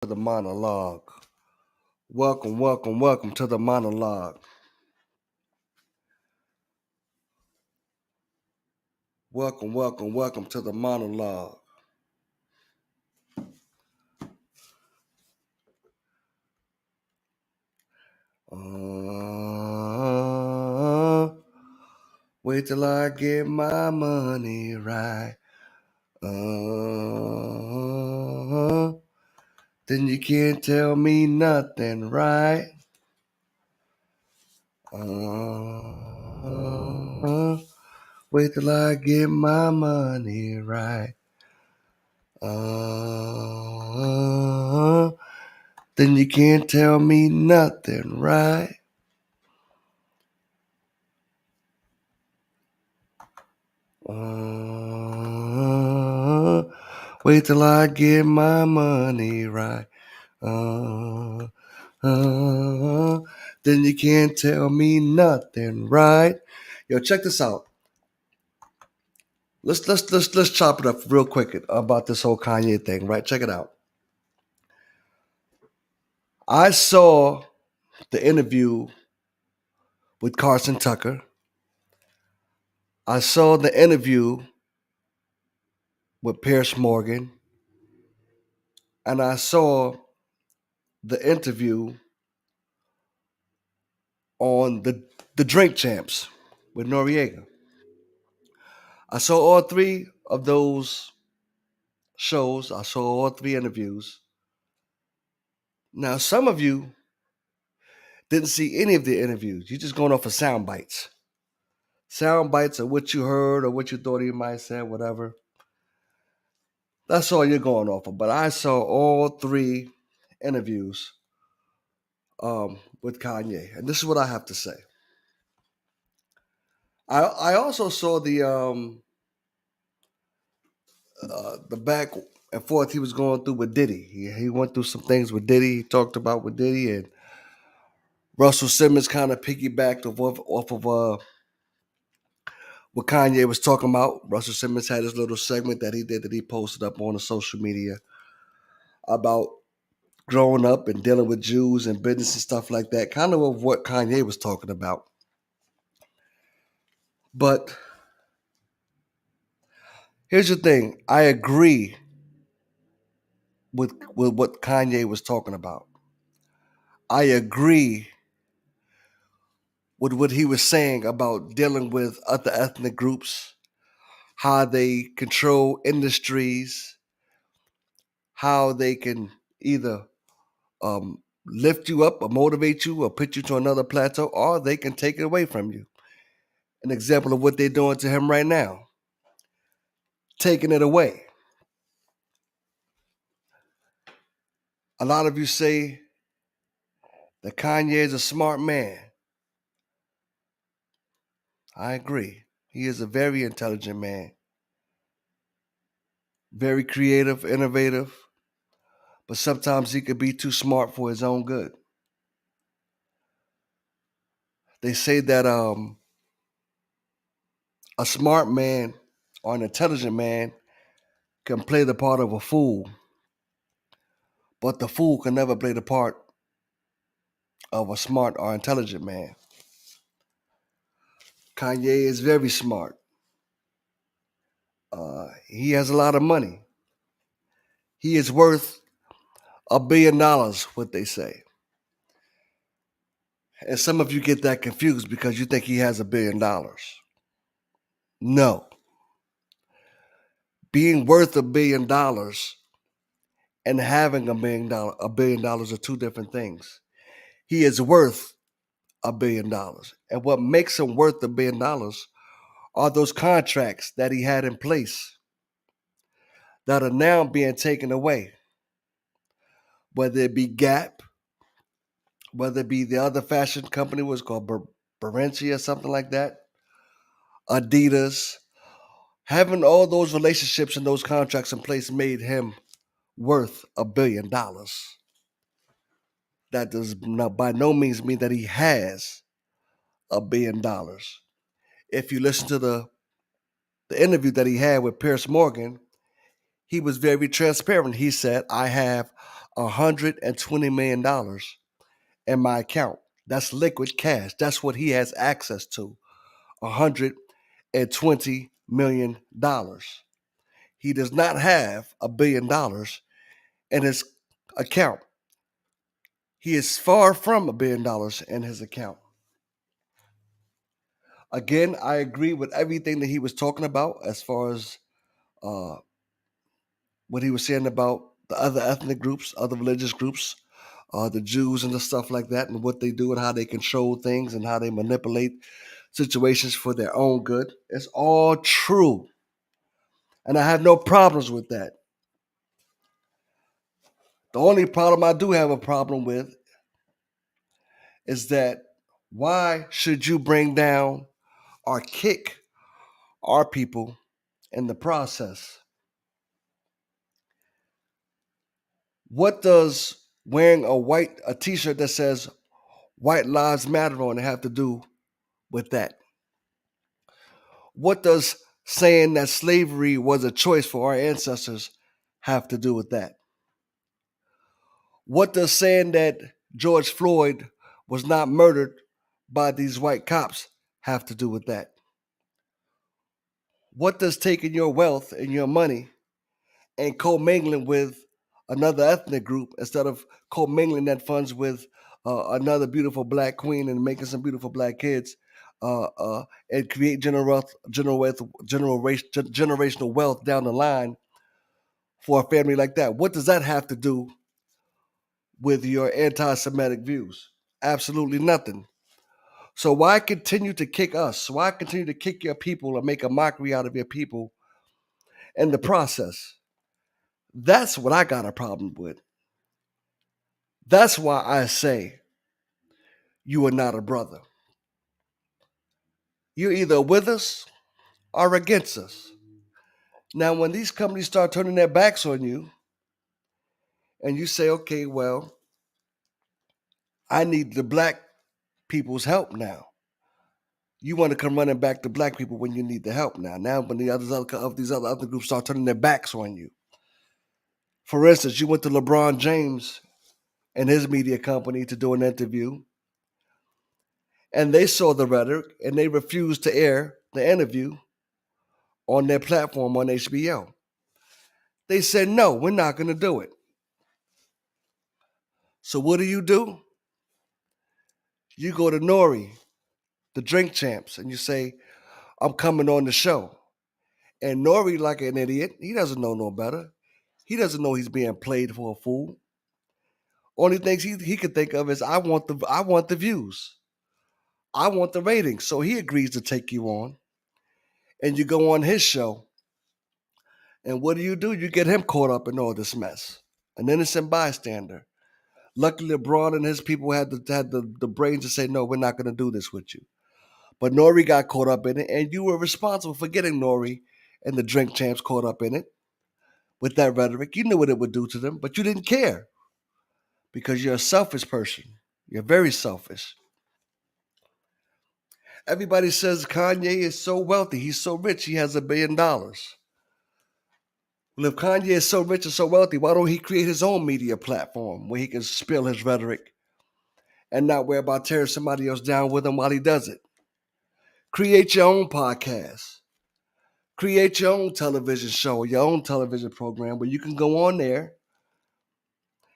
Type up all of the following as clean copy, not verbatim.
To the monologue. Welcome to the monologue. Welcome to the monologue. Wait till I get my money right. Then you can't tell me nothing, right? Wait till I get my money right. Then you can't tell me nothing, right? Wait till I get my money right. Then you can't tell me nothing, right? Yo, check this out. Let's chop it up real quick about this whole Kanye thing, right? Check it out. I saw the interview with Carson Tucker. I saw the interview with Pierce Morgan, and I saw the interview on the Drink Champs with Noriega. I saw all three of those shows. I saw all three interviews. Now, some of you didn't see any of the interviews. You're just going off of sound bites. Sound bites of what you heard or what you thought he might say, whatever. That's all you're going off of. But I saw all three interviews with Kanye, and this is what I have to say. I also saw the back and forth he was going through with Diddy. He went through some things with Diddy. He talked about with Diddy, and Russell Simmons kind of piggybacked off of what Kanye was talking about. Russell Simmons had his little segment that he did that he posted up on the social media about growing up and dealing with Jews and business and stuff like that, kind of what Kanye was talking about. But here's the thing: I agree with what Kanye was talking about. I agree with what he was saying about dealing with other ethnic groups, how they control industries, how they can either lift you up or motivate you or put you to another plateau, or they can take it away from you. An example of what they're doing to him right now, taking it away. A lot of you say that Kanye is a smart man. I agree. He is a very intelligent man, very creative, innovative, but sometimes he could be too smart for his own good. They say that a smart man or an intelligent man can play the part of a fool, but the fool can never play the part of a smart or intelligent man. Kanye is very smart. He has a lot of money. He is worth $1 billion, what they say. And some of you get that confused because you think he has $1 billion. No. Being worth $1 billion and having $1 billion are two different things. He is worth $1 billion. And what makes him worth $1 billion are those contracts that he had in place that are now being taken away. Whether it be Gap, whether it be the other fashion company was called Barenci or something like that, Adidas, having all those relationships and those contracts in place made him worth $1 billion. That does not by no means mean that he has $1 billion. If you listen to the interview that he had with Pierce Morgan, he was very transparent. He said, I have $120 million in my account. That's liquid cash. That's what he has access to. $120 million. He does not have $1 billion in his account. He is far from $1 billion in his account. Again, I agree with everything that he was talking about as far as uh, what he was saying about the other ethnic groups, other religious groups, the Jews and the stuff like that, and what they do and how they control things and how they manipulate situations for their own good. It's all true. And I have no problems with that. The only problem I do have a problem with is that why should you bring down or kick our people in the process? What does wearing a t-shirt that says White Lives Matter on it have to do with that? What does saying that slavery was a choice for our ancestors have to do with that? What does saying that George Floyd was not murdered by these white cops have to do with that? What does taking your wealth and your money and commingling with another ethnic group instead of commingling that funds with another beautiful black queen and making some beautiful black kids and create generational wealth down the line for a family like that? What does that have to do with your anti-Semitic views? Absolutely nothing. So why continue to kick us? Why continue to kick your people and make a mockery out of your people in the process? That's what I got a problem with. That's why I say you are not a brother. You're either with us or against us. Now, when these companies start turning their backs on you and you say, okay, well, I need the black people's help now. You want to come running back to black people when you need the help now. Now, when these other groups start turning their backs on you. For instance, you went to LeBron James and his media company to do an interview, and they saw the rhetoric and they refused to air the interview on their platform on HBO. They said, no, we're not going to do it. So what do? You go to Nori, the Drink Champs, and you say, I'm coming on the show. And Nori, like an idiot, he doesn't know no better. He doesn't know he's being played for a fool. Only things he could think of is I want the views. I want the ratings. So he agrees to take you on. And you go on his show. And what do? You get him caught up in all this mess. An innocent bystander. Luckily, LeBron and his people had the brains to say, no, we're not going to do this with you. But Nori got caught up in it, and you were responsible for getting Nori and the Drink Champs caught up in it with that rhetoric. You knew what it would do to them, but you didn't care because you're a selfish person. You're very selfish. Everybody says Kanye is so wealthy. He's so rich. He has $1 billion. Well, if Kanye is so rich and so wealthy, why don't he create his own media platform where he can spill his rhetoric and not worry about tearing somebody else down with him while he does it? Create your own podcast. Create your own television show, your own television program where you can go on there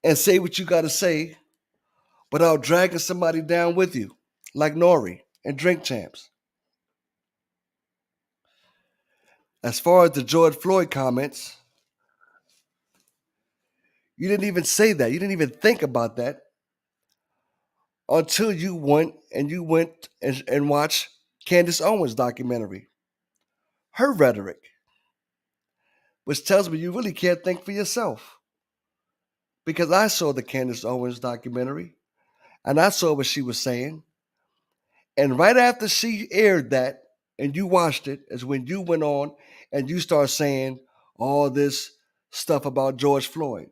and say what you got to say without dragging somebody down with you, like Nori and Drink Champs. As far as the George Floyd comments, you didn't even say that. You didn't even think about that until you went and watched Candace Owens' documentary. Her rhetoric, which tells me you really can't think for yourself. Because I saw the Candace Owens documentary and I saw what she was saying. And right after she aired that and you watched it, is when you went on and you start saying all this stuff about George Floyd.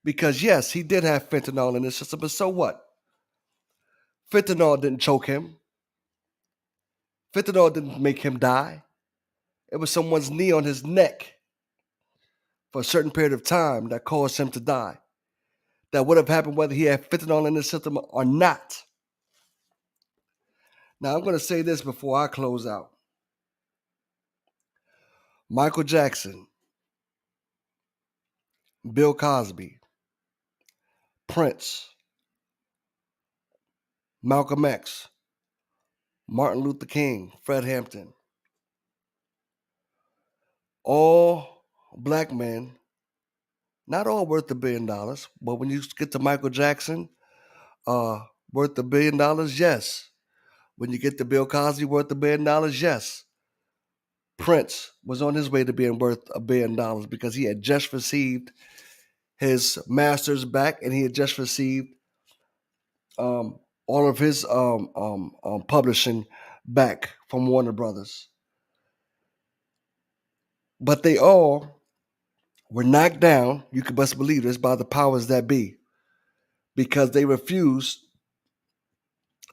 Because yes, he did have fentanyl in his system, but so what? Fentanyl didn't choke him. Fentanyl didn't make him die. It was someone's knee on his neck for a certain period of time that caused him to die. That would have happened whether he had fentanyl in his system or not. Now, I'm going to say this before I close out. Michael Jackson, Bill Cosby, Prince, Malcolm X, Martin Luther King, Fred Hampton, all black men, not all worth $1 billion, but when you get to Michael Jackson, worth $1 billion, yes. When you get to Bill Cosby, worth $1 billion, yes. Prince was on his way to being worth $1 billion because he had just received his master's back and he had just received all of his publishing back from Warner Brothers. But they all were knocked down, you can best believe this, by the powers that be because they refused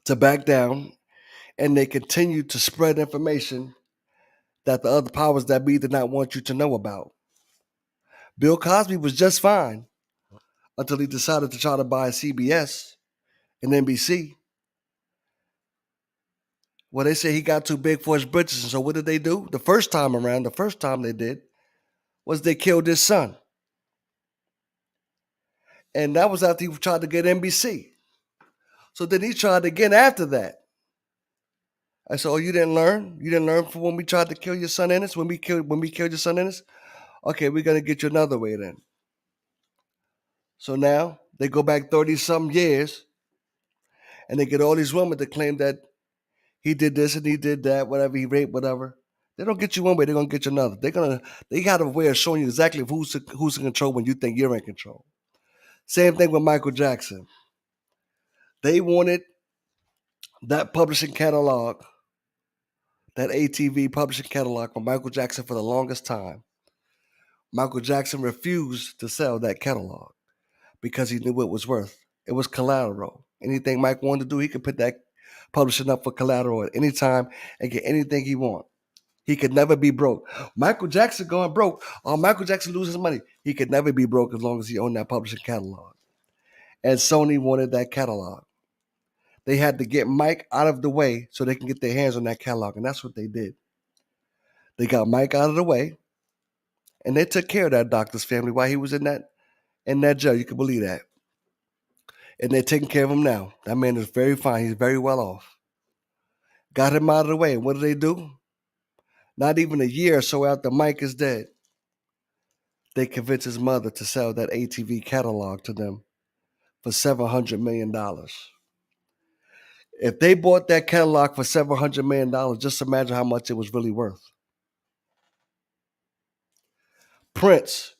to back down and they continued to spread information that the other powers that be did not want you to know about. Bill Cosby was just fine until he decided to try to buy CBS and NBC. Well, they say he got too big for his britches. And so what did they do? The first time they did was they killed his son. And that was after he tried to get NBC. So then he tried again after that. I said, "Oh, you didn't learn? You didn't learn from when we tried to kill your son Ennis? When we killed your son Ennis? Okay, we're gonna get you another way then." So now they go back 30-some years and they get all these women to claim that he did this and he did that, whatever, he raped, whatever. They don't get you one way, they're gonna get you another. They got a way of showing you exactly who's in control when you think you're in control. Same thing with Michael Jackson. They wanted that publishing catalog, that ATV publishing catalog for Michael Jackson for the longest time. Michael Jackson refused to sell that catalog because he knew what it was worth. It was collateral. Anything Mike wanted to do, he could put that publishing up for collateral at any time and get anything he want. He could never be broke. Michael Jackson going broke. Michael Jackson loses money. He could never be broke as long as he owned that publishing catalog. And Sony wanted that catalog. They had to get Mike out of the way so they can get their hands on that catalog. And that's what they did. They got Mike out of the way. And they took care of that doctor's family while he was in that jail. You can believe that. And they're taking care of him now. That man is very fine. He's very well off. Got him out of the way. And what do they do? Not even a year or so after Mike is dead, they convinced his mother to sell that ATV catalog to them for $700 million. If they bought that catalog for $700 million, just imagine how much it was really worth. Prince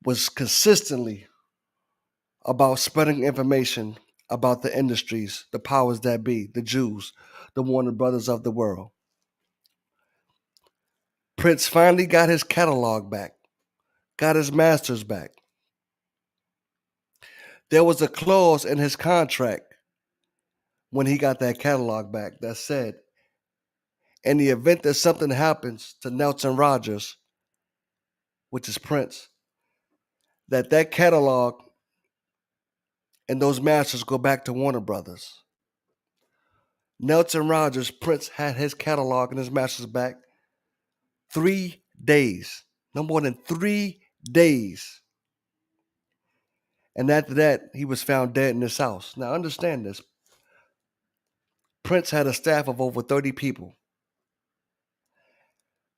was consistently about spreading information about the industries, the powers that be, the Jews, the Warner Brothers of the world. Prince finally got his catalog back, got his masters back. There was a clause in his contract when he got that catalog back that said, in the event that something happens to Nelson Rogers, which is Prince, that catalog and those masters go back to Warner Brothers. Nelson Rogers, Prince had his catalog and his masters back 3 days, no more than 3 days. And after that, he was found dead in his house. Now, understand this. Prince had a staff of over 30 people.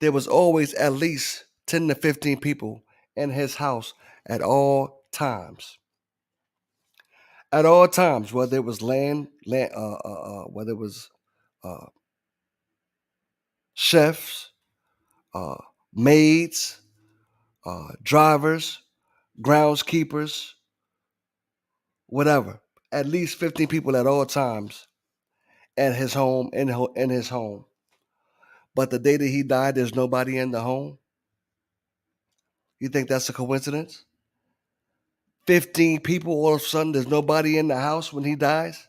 There was always at least 10 to 15 people in his house at all times. At all times, whether it was whether it was chefs, maids, drivers, groundskeepers, whatever. At least 15 people at all times at his home, in his home. But the day that he died, there's nobody in the home. You think that's a coincidence? 15 people, all of a sudden, there's nobody in the house when he dies?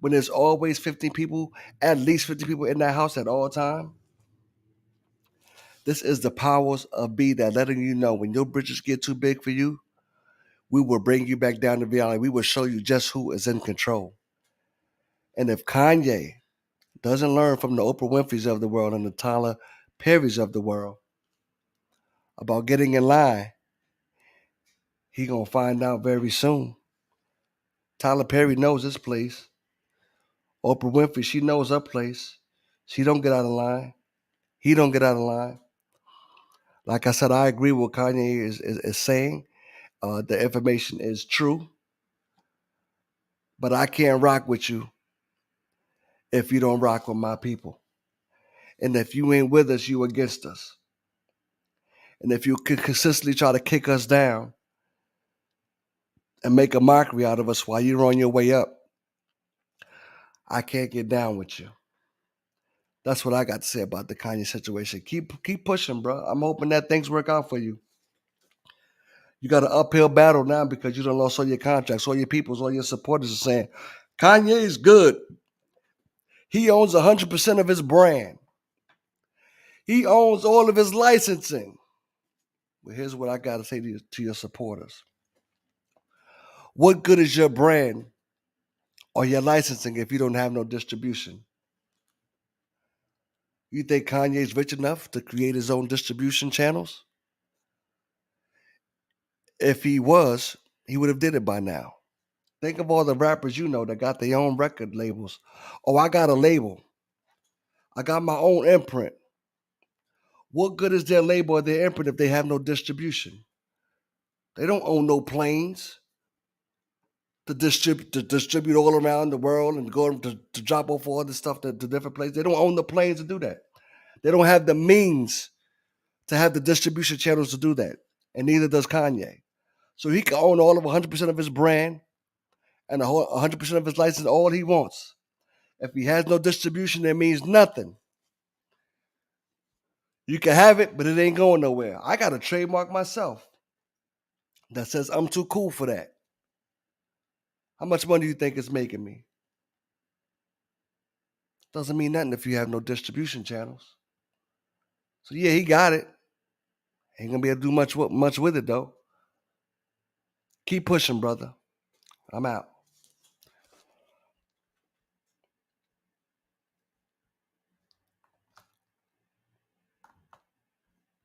When there's always 15 people, at least 50 people in that house at all time? This is the powers of be that letting you know when your britches get too big for you, we will bring you back down to reality. We will show you just who is in control. And if Kanye doesn't learn from the Oprah Winfrey's of the world and the Tyler Perry's of the world about getting in line, he gonna find out very soon. Tyler Perry knows his place. Oprah Winfrey, she knows her place. She don't get out of line. He don't get out of line. Like I said, I agree with what Kanye is saying. The information is true, but I can't rock with you if you don't rock with my people. And if you ain't with us, you against us. And if you consistently try to kick us down and make a mockery out of us while you're on your way up, I can't get down with you. That's what I got to say about the Kanye situation. Keep pushing, bro. I'm hoping that things work out for you. You got an uphill battle now because you done lost all your contracts, all your peoples, all your supporters are saying, Kanye's good. He owns 100% of his brand. He owns all of his licensing. Well, here's what I got to say to your supporters. What good is your brand or your licensing if you don't have no distribution? You think Kanye's rich enough to create his own distribution channels? If he was, he would have did it by now. Think of all the rappers you know that got their own record labels. Oh, I got a label. I got my own imprint. What good is their label or their imprint if they have no distribution? They don't own no planes to distribute all around the world and go to drop off all this stuff to different places. They don't own the planes to do that. They don't have the means to have the distribution channels to do that. And neither does Kanye. So he can own all of 100% of his brand and 100% of his license, all he wants. If he has no distribution, that means nothing. You can have it, but it ain't going nowhere. I got a trademark myself that says I'm too cool for that. How much money do you think it's making me? Doesn't mean nothing if you have no distribution channels. So yeah, he got it. Ain't gonna be able to do much with it though. Keep pushing, brother. I'm out.